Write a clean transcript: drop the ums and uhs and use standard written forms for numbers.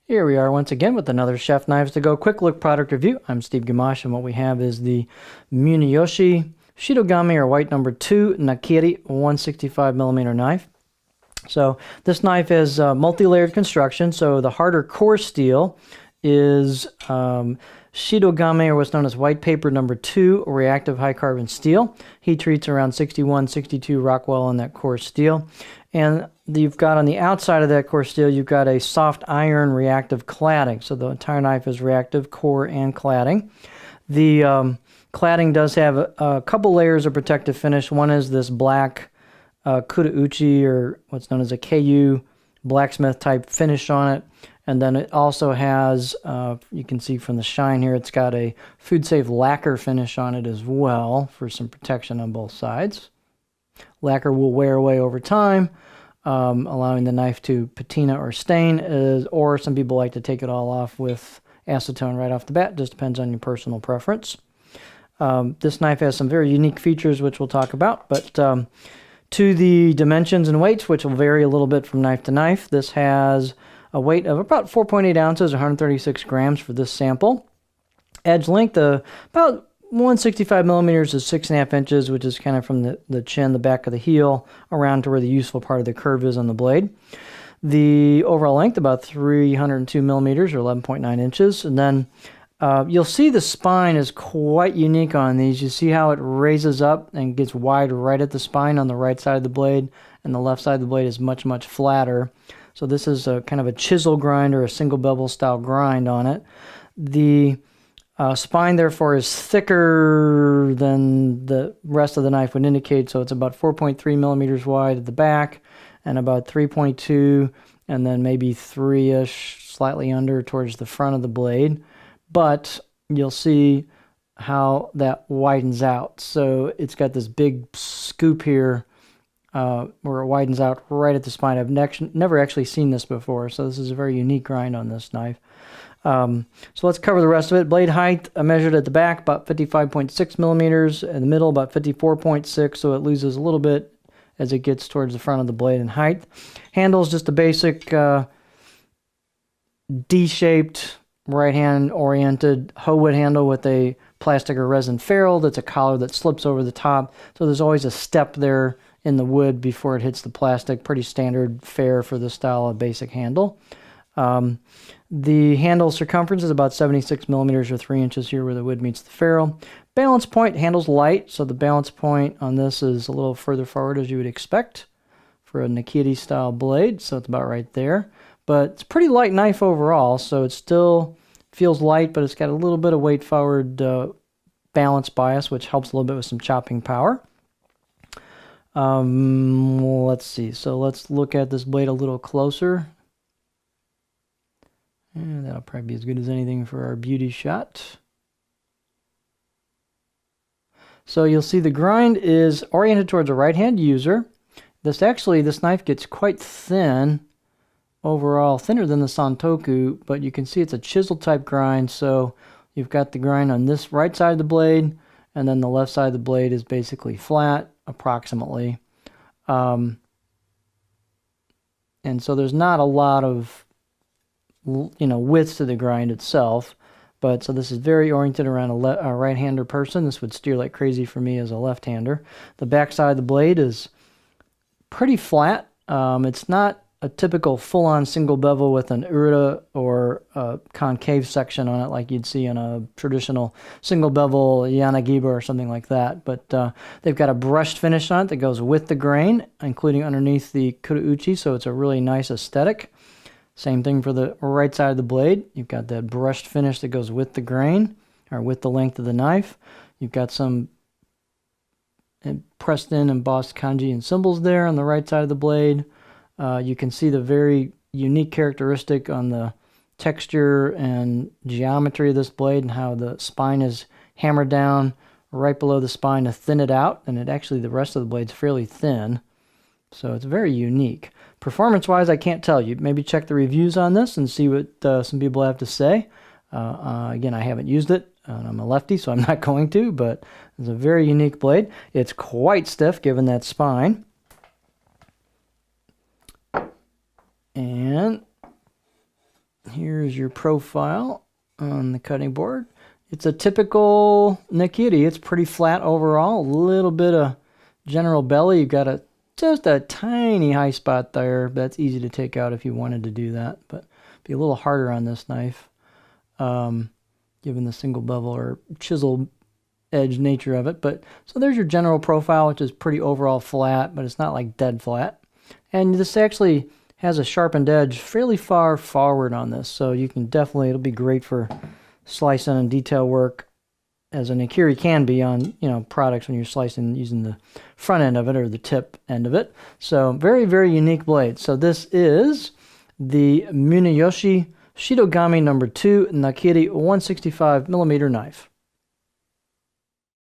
Here we are once again with another Chef Knives to Go quick look product review. I'm Steve Gamache, and what we have is the Muneyoshi Shitogami or white number 2 Nakiri 165mm knife. So this knife has multi-layered construction. So the harder core steel is Shitogami, or what's known as white paper number 2 reactive high carbon steel. Heat treats around 61, 62 Rockwell on that core steel. And you've got on the outside of that core steel, you've got a soft iron reactive cladding. So the entire knife is reactive core and cladding. The cladding does have a couple layers of protective finish. One is this black Kudauchi, or what's known as a KU blacksmith type finish on it. And then it also has, you can see from the shine here, it's got a food safe lacquer finish on it as well for some protection on both sides. Lacquer will wear away over time, allowing the knife to patina or stain, or some people like to take it all off with acetone right off the bat. Just depends on your personal preference. This knife has some very unique features, which we'll talk about, but to the dimensions and weights, which will vary a little bit from knife to knife, this has a weight of about 4.8 ounces, 136 grams for this sample. Edge length, about 165 millimeters is 6.5 inches, which is kind of from the chin, the back of the heel, around to where the useful part of the curve is on the blade. The overall length, about 302 millimeters, or 11.9 inches. And then you'll see the spine is quite unique on these. You see how it raises up and gets wide right at the spine on the right side of the blade, and the left side of the blade is much, much flatter. So this is a kind of a chisel grind or a single bevel style grind on it. The spine, therefore, is thicker than the rest of the knife would indicate, so it's about 4.3 millimeters wide at the back and about 3.2, and then maybe 3-ish, slightly under, towards the front of the blade. But you'll see how that widens out. So it's got this big scoop here where it widens out right at the spine. I've never actually seen this before, so this is a very unique grind on this knife. So let's cover the rest of it. Blade height measured at the back, about 55.6 millimeters. In the middle, about 54.6, so it loses a little bit as it gets towards the front of the blade in height. Handle's just a basic D-shaped, right-hand oriented hoe wood handle with a plastic or resin ferrule. That's a collar that slips over the top. So there's always a step there in the wood before it hits the plastic. Pretty standard fare for this style of basic handle. The handle circumference is about 76 millimeters or 3 inches here where the wood meets the ferrule. Balance point, handle's light, so the balance point on this is a little further forward as you would expect for a Nakiri style blade, so it's about right there. But it's a pretty light knife overall, so it still feels light, but it's got a little bit of weight forward balance bias, which helps a little bit with some chopping power. Let's see, so let's look at this blade a little closer. And that'll probably be as good as anything for our beauty shot. So you'll see the grind is oriented towards a right-hand user. This knife gets quite thin overall, thinner than the Santoku, but you can see it's a chisel type grind. So you've got the grind on this right side of the blade, and then the left side of the blade is basically flat, approximately. And so there's not a lot of width to the grind itself, but so this is very oriented around a right-hander person. This would steer like crazy for me as a left-hander. The back side of the blade is pretty flat. It's not a typical full-on single bevel with an ureta or a concave section on it like you'd see on a traditional single bevel Yanagiba or something like that, but they've got a brushed finish on it that goes with the grain, including underneath the Kudauchi, so it's a really nice aesthetic. Same thing for the right side of the blade. You've got that brushed finish that goes with the grain, or with the length of the knife. You've got some pressed in embossed kanji and symbols there on the right side of the blade. You can see the very unique characteristic on the texture and geometry of this blade and how the spine is hammered down right below the spine to thin it out, and the rest of the blade's fairly thin. So it's very unique. Performance-wise, I can't tell you. Maybe check the reviews on this and see what some people have to say. Again, I haven't used it. I'm a lefty, so I'm not going to, but it's a very unique blade. It's quite stiff given that spine. And Here's your profile on the cutting board. It's a typical Nakiri. It's pretty flat overall. A little bit of general belly. You've got just a tiny high spot there. That's easy to take out if you wanted to do that, but be a little harder on this knife, given the single bevel or chisel edge nature of it. But so there's your general profile, which is pretty overall flat, but it's not like dead flat. And this actually has a sharpened edge fairly far forward on this, so you can definitely, it'll be great for slicing and detail work, as a Nakiri can be on, products when you're slicing using the front end of it or the tip end of it. So very, very unique blade. So this is the Muneyoshi Shitogami number 2 Nakiri 165mm knife.